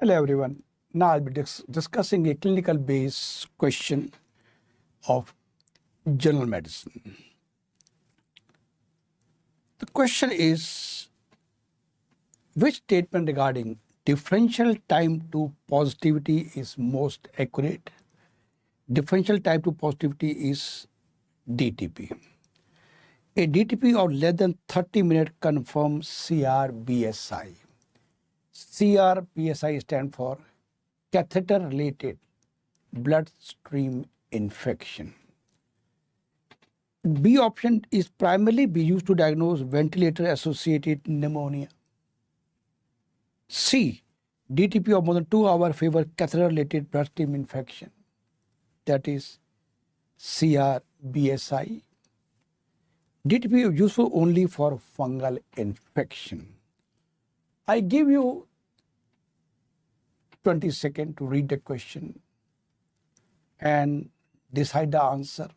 Hello everyone. Now I'll be discussing a clinical based question of general medicine. The question is, which statement regarding differential time to positivity is most accurate? Differential time to positivity is DTP. A DTP of less than 30 minutes confirms CRBSI. CRBSI stands for catheter-related bloodstream infection. B option is primarily be used to diagnose ventilator-associated pneumonia. C, DTP of more than 2 hours favor catheter-related bloodstream infection. That is CRBSI. DTP is useful only for fungal infection. I give you 20 seconds to read the question and decide the answer.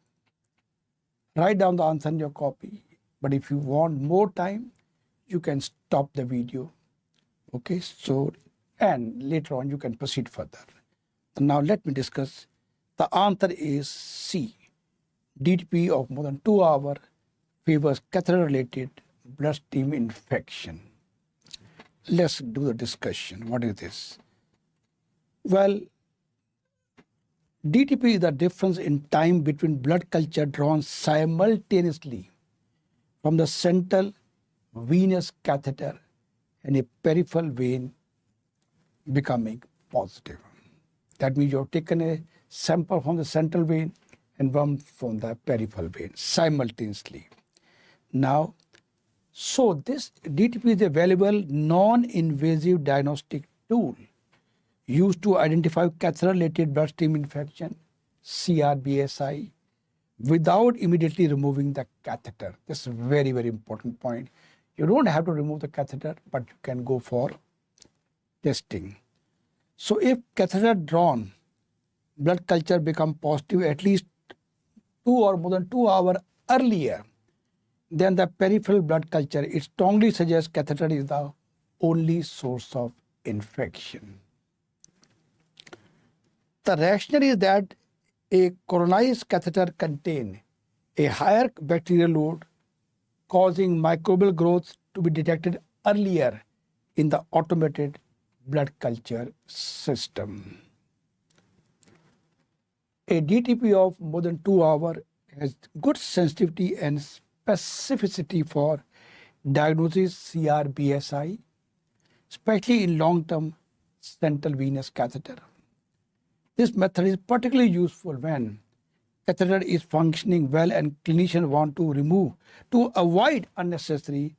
Write down the answer in your copy. But if you want more time, you can stop the video. Okay, so, and later on you can proceed further. So now let me discuss. The answer is C. DTP of more than 2 hours favors catheter-related bloodstream infection. Let's do the discussion. What is this? Well, DTP is the difference in time between blood culture drawn simultaneously from the central venous catheter and a peripheral vein becoming positive. That means you have taken a sample from the central vein and one from the peripheral vein simultaneously. Now, so this DTP is a valuable non-invasive diagnostic tool used to identify catheter-related bloodstream infection, CRBSI, without immediately removing the catheter. This is a very, very important point. You don't have to remove the catheter, but you can go for testing. So if catheter drawn blood culture become positive at least 2 or more than 2 hours earlier than the peripheral blood culture, it strongly suggests catheter is the only source of infection. The rationale is that a coronized catheter contains a higher bacterial load, causing microbial growth to be detected earlier in the automated blood culture system. A DTP of more than 2 hours has good sensitivity and specificity for diagnosis CRBSI, especially in long-term central venous catheter. This method is particularly useful when catheter is functioning well and clinicians want to avoid unnecessary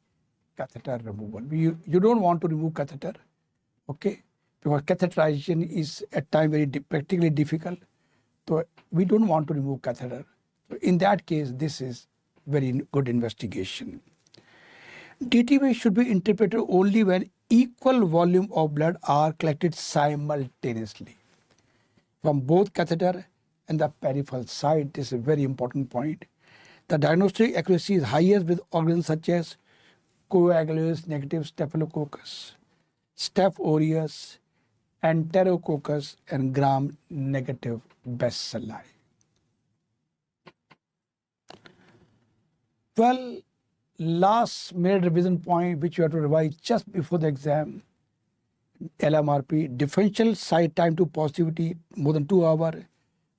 catheter removal. You don't want to remove catheter, okay? Because catheterization is at times very practically difficult. So we don't want to remove catheter. So in that case, this is very good investigation. DTP should be interpreted only when equal volume of blood are collected simultaneously from both catheter and the peripheral side. This is a very important point. The diagnostic accuracy is highest with organisms such as coagulous negative staphylococcus, Staph aureus, enterococcus, and gram negative bacilli. Well, last minute revision point which you have to revise just before the exam, LMRP, differential side time to positivity more than 2 hours.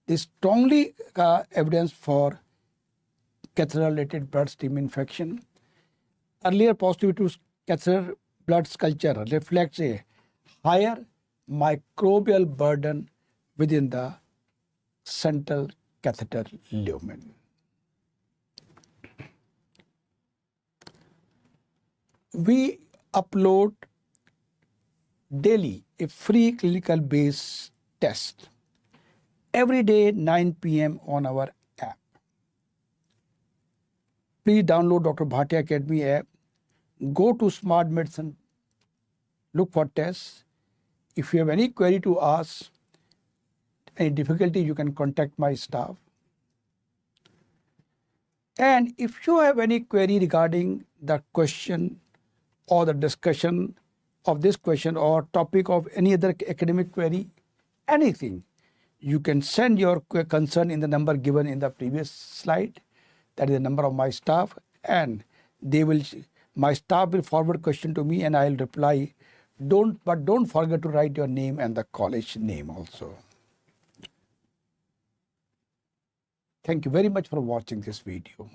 Is strongly evidence for catheter-related bloodstream infection. Earlier positivity to catheter blood culture reflects a higher microbial burden within the central catheter lumen. We upload daily a free clinical based test every day 9 p.m. on our app. Please download Dr. Bhatia Academy app. Go to Smart Medicine, look for tests. If you have any query to ask, any difficulty, you can contact my staff. And if you have any query regarding the question or the discussion of this question or topic of any other academic query, anything, you can send your concern in the number given in the previous slide. That is the number of my staff, and my staff will forward question to me and I'll reply. Don't forget to write your name and the college name also. Thank you very much for watching this video.